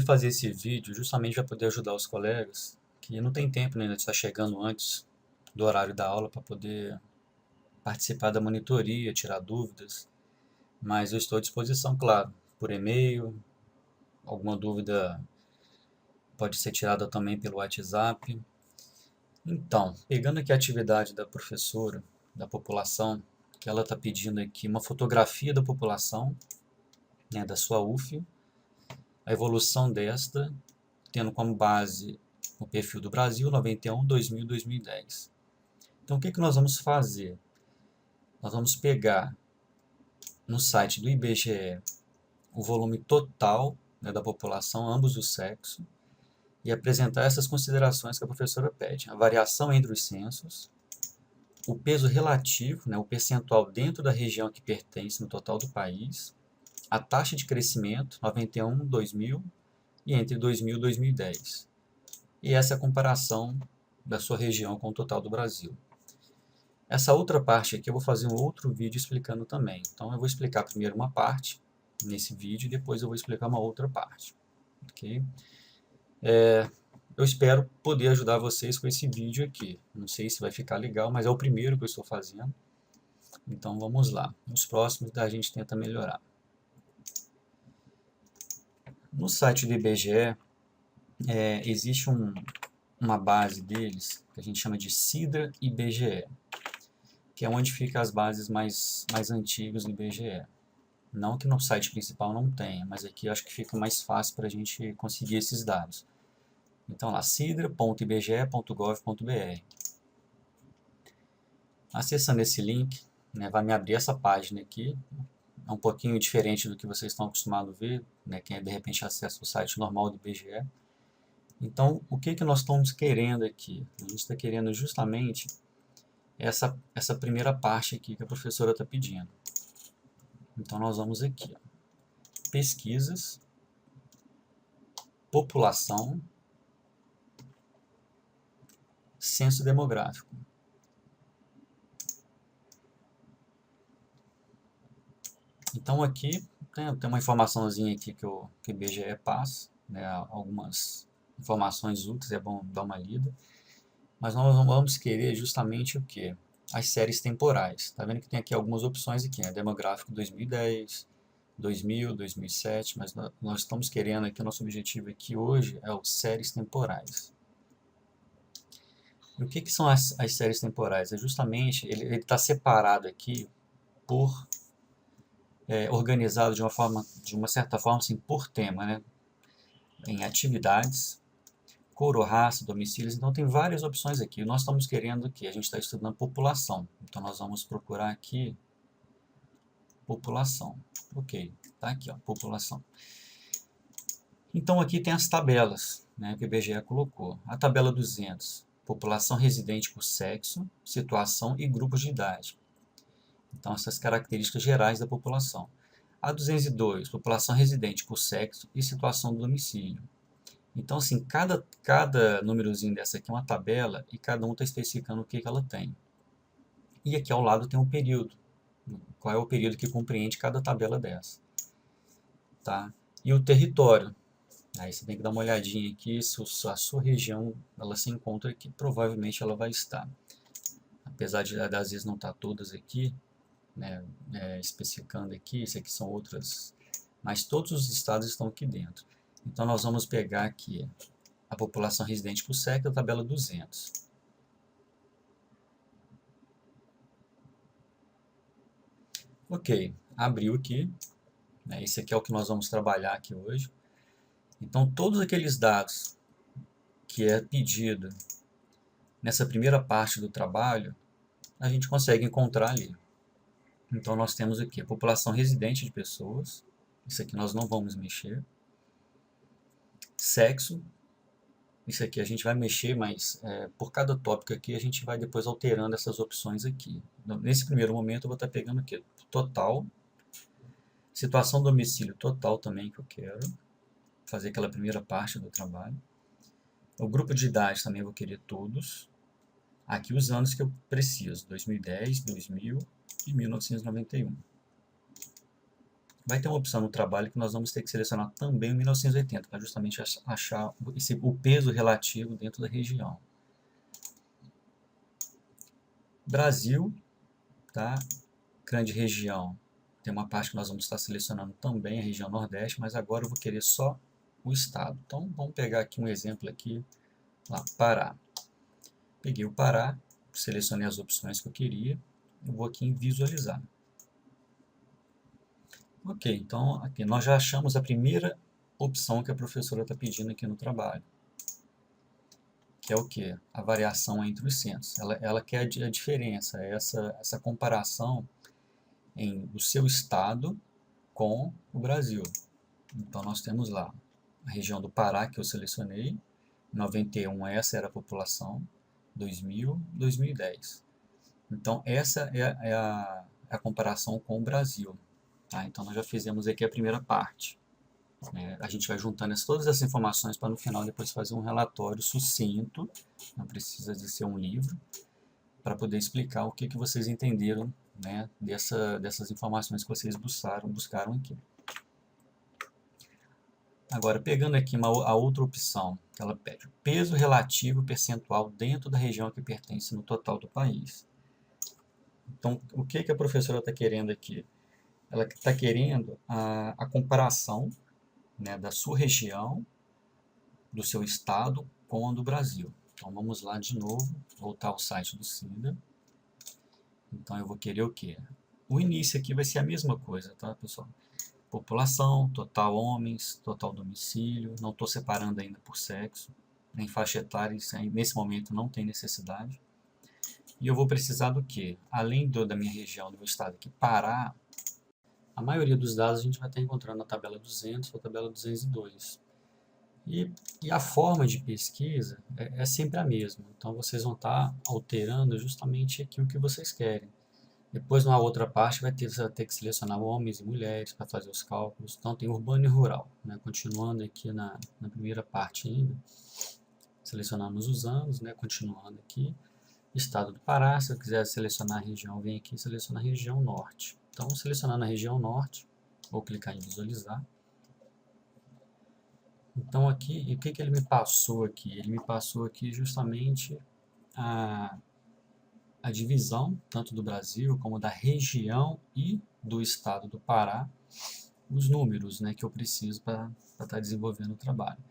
fazer esse vídeo justamente para poder ajudar os colegas que não tem tempo, né, ainda está chegando antes do horário da aula para poder participar da monitoria, tirar dúvidas, mas eu estou à disposição, claro, por e-mail, alguma dúvida pode ser tirada também pelo WhatsApp. Então, pegando aqui a atividade da professora, da população, que ela está pedindo aqui uma fotografia da população, né, da sua UF, a evolução desta, tendo como base o perfil do Brasil, 91, 2000, 2010. Então, o que nós vamos fazer? Nós vamos pegar no site do IBGE o volume total, né, da população, ambos os sexos, e apresentar essas considerações que a professora pede. A variação entre os censos, o peso relativo, né, o percentual dentro da região que pertence no total do país, a taxa de crescimento, 91, 2000 e entre 2000 e 2010. E essa é a comparação da sua região com o total do Brasil. Essa outra parte aqui eu vou fazer um outro vídeo explicando também. Então eu vou explicar primeiro uma parte nesse vídeo e depois eu vou explicar uma outra parte. Ok? Eu espero poder ajudar vocês com esse vídeo aqui. Não sei se vai ficar legal, mas é o primeiro que eu estou fazendo. Então vamos lá. Nos próximos a gente tenta melhorar. No site do IBGE existe uma base deles que a gente chama de Sidra IBGE, que é onde ficam as bases mais antigas do IBGE. Não que no site principal não tenha, mas aqui eu acho que fica mais fácil para a gente conseguir esses dados. Então lá, sidra.ibge.gov.br. Acessando esse link, né, vai me abrir essa página aqui. É um pouquinho diferente do que vocês estão acostumados a ver, né, quem de repente acessa o site normal do IBGE. Então, o que nós estamos querendo aqui? A gente está querendo justamente essa primeira parte aqui que a professora está pedindo. Então, nós vamos aqui, ó, pesquisas, população, censo demográfico. Então, aqui tem uma informaçãozinha aqui que o IBGE passa, né, algumas informações úteis, é bom dar uma lida. Mas nós vamos querer justamente o quê? As séries temporais. Tá vendo que tem aqui algumas opções aqui, né? Demográfico 2010, 2000, 2007, mas nós estamos querendo aqui, o nosso objetivo aqui hoje é os séries temporais. E o que são as séries temporais? É justamente, ele está separado aqui por, organizado de uma certa forma, assim, por tema, né? Em atividades, cor ou raça, domicílios, então tem várias opções aqui. Nós estamos querendo que a gente está estudando população, então nós vamos procurar aqui população. Ok, tá aqui, ó, população. Então aqui tem as tabelas, né, que o IBGE colocou. A tabela 200, população residente por sexo, situação e grupos de idade. Então essas características gerais da população. A 202, população residente por sexo e situação do domicílio. Então, assim, cada númerozinho dessa aqui é uma tabela e cada um está especificando o que ela tem. E aqui ao lado tem um período. Qual é o período que compreende cada tabela dessa. Tá? E o território. Aí você tem que dar uma olhadinha aqui se a sua região ela se encontra aqui. Provavelmente ela vai estar. Apesar de às vezes não estar todas aqui, né, especificando aqui, isso aqui são outras. Mas todos os estados estão aqui dentro. Então nós vamos pegar aqui a população residente por sexo, a tabela 200. Ok, abriu aqui. Né, esse aqui é o que nós vamos trabalhar aqui hoje. Então todos aqueles dados que é pedido nessa primeira parte do trabalho, a gente consegue encontrar ali. Então nós temos aqui a população residente de pessoas. Isso aqui nós não vamos mexer. Sexo. Isso aqui a gente vai mexer, mas por cada tópico aqui a gente vai depois alterando essas opções aqui. Nesse primeiro momento eu vou estar pegando aqui total, situação do domicílio total também que eu quero, fazer aquela primeira parte do trabalho. O grupo de idade também eu vou querer todos. Aqui os anos que eu preciso, 2010, 2000 e 1991. vai ter uma opção no trabalho que nós vamos ter que selecionar também o 1980, para justamente achar o peso relativo dentro da região. Brasil, tá? Grande região, tem uma parte que nós vamos estar selecionando também, a região Nordeste, mas agora eu vou querer só o estado. Então, vamos pegar aqui um exemplo aqui, lá, Pará. Peguei o Pará, selecionei as opções que eu queria, eu vou aqui em visualizar. Ok, então aqui nós já achamos a primeira opção que a professora está pedindo aqui no trabalho, que é o quê? A variação entre os centros. Ela quer a diferença, essa comparação do seu estado com o Brasil. Então nós temos lá a região do Pará que eu selecionei, em 91 essa era a população, 2000, 2010. Então essa é a comparação com o Brasil. Tá? Então nós já fizemos aqui a primeira parte. A gente vai juntando todas essas informações para no final depois fazer um relatório sucinto, não precisa de ser um livro, para poder explicar o que vocês entenderam, né, dessas informações que vocês buscaram aqui. Agora, pegando aqui a outra opção, que ela pede o peso relativo percentual dentro da região que pertence no total do país. Então, o que a professora está querendo aqui? Ela está querendo a comparação, né, da sua região, do seu estado, com a do Brasil. Então, vamos lá de novo, voltar ao site do SIDA. Então, eu vou querer o quê? O início aqui vai ser a mesma coisa, tá, pessoal? População, total homens, total domicílio, não estou separando ainda por sexo, nem faixa etária, isso aí, nesse momento não tem necessidade. E eu vou precisar do quê? Além da minha região, do meu estado aqui, Pará, a maioria dos dados a gente vai estar encontrando na tabela 200 ou tabela 202. E a forma de pesquisa é sempre a mesma, então vocês vão estar alterando justamente aqui o que vocês querem. Depois, na outra parte, você vai ter que selecionar homens e mulheres para fazer os cálculos. Então, tem urbano e rural. Né? Continuando aqui na primeira parte ainda, selecionamos os anos, né? Continuando aqui. Estado do Pará, se eu quiser selecionar a região, vem aqui e seleciona a região norte. Então, selecionando a região norte, vou clicar em visualizar. Então, aqui, o que ele me passou aqui? Ele me passou aqui justamente a divisão, tanto do Brasil como da região e do estado do Pará, os números, né, que eu preciso para estar desenvolvendo o trabalho.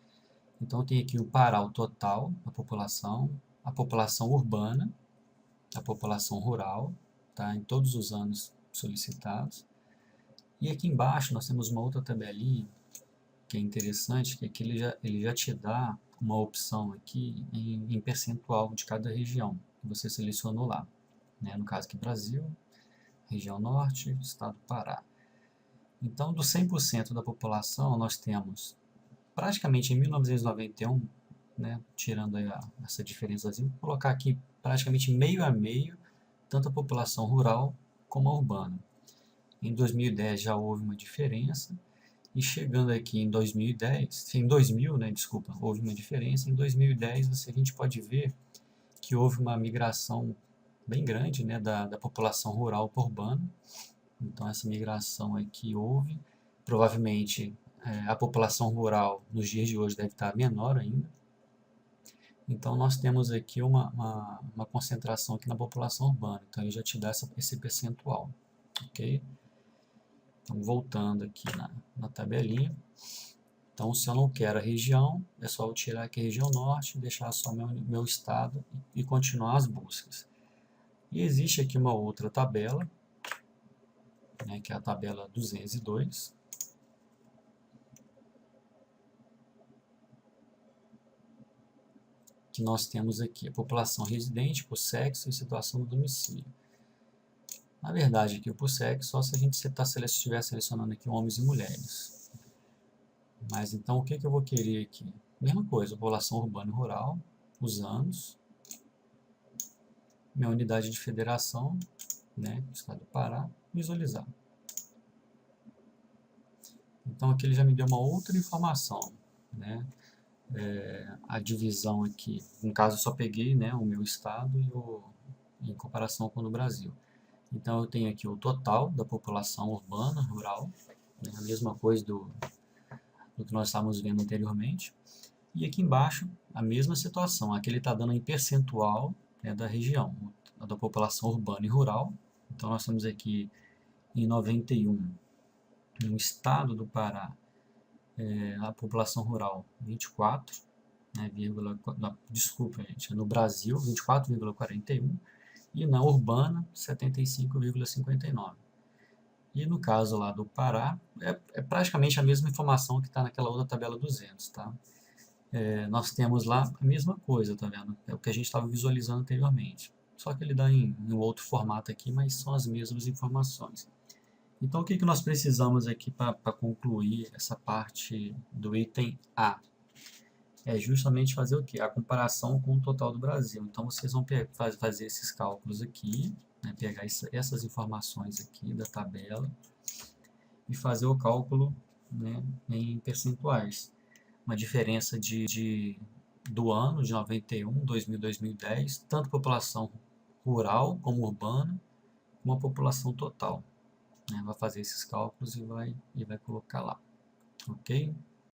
Então, eu tenho aqui o Pará, o total, a população urbana, a população rural, tá, em todos os anos solicitados. E aqui embaixo nós temos uma outra tabelinha que é interessante, que aqui ele já te dá uma opção aqui em percentual de cada região que você selecionou lá. Né? No caso aqui Brasil, região norte, estado do Pará. Então, do 100% da população, nós temos praticamente em 1991, né, tirando aí essa diferençazinha, vou colocar aqui praticamente meio a meio, tanto a população rural como a urbana. Em 2010 já houve uma diferença, e chegando aqui em 2000, né, desculpa, houve uma diferença. Em 2010 a gente pode ver que houve uma migração bem grande, né, da população rural para urbana. Então essa migração aqui houve, provavelmente a população rural nos dias de hoje deve estar menor ainda. Então nós temos aqui uma concentração aqui na população urbana, então ele já te dá esse percentual, ok? Então, voltando aqui na tabelinha. Então, se eu não quero a região, é só eu tirar aqui a região norte, deixar só meu estado e continuar as buscas. E existe aqui uma outra tabela, né, que é a tabela 202. Que nós temos aqui a população residente por sexo e situação do domicílio. Na verdade, aqui o por sexo, só se a gente estiver selecionando aqui homens e mulheres. Mas então, o que eu vou querer aqui? Mesma coisa, população urbana e rural, os anos, minha unidade de federação, né, estado do Pará, visualizar. Então, aqui ele já me deu uma outra informação, né? A divisão aqui, no caso eu só peguei, né, o meu estado em comparação com o do Brasil. Então eu tenho aqui o total da população urbana, rural, né? A mesma coisa do que nós estávamos vendo anteriormente. E aqui embaixo, a mesma situação. Aqui ele está dando em percentual, né, da região, da população urbana e rural. Então nós temos aqui em 91, no estado do Pará, a população rural 24, né, desculpa, gente, no Brasil 24,41 e na urbana 75,59. E no caso lá do Pará, é praticamente a mesma informação que está naquela outra tabela 200, tá? Nós temos lá a mesma coisa, tá vendo? É o que a gente estava visualizando anteriormente. Só que ele dá em outro formato aqui, mas são as mesmas informações. Então, o que nós precisamos aqui para concluir essa parte do item A? É justamente fazer o quê? A comparação com o total do Brasil. Então, vocês vão fazer esses cálculos aqui, né? Pegar essas informações aqui da tabela e fazer o cálculo, né, em percentuais. Uma diferença do ano de 91, 2000, 2010, tanto população rural como urbana, como a população total, né? Vai fazer esses cálculos e vai colocar lá, ok?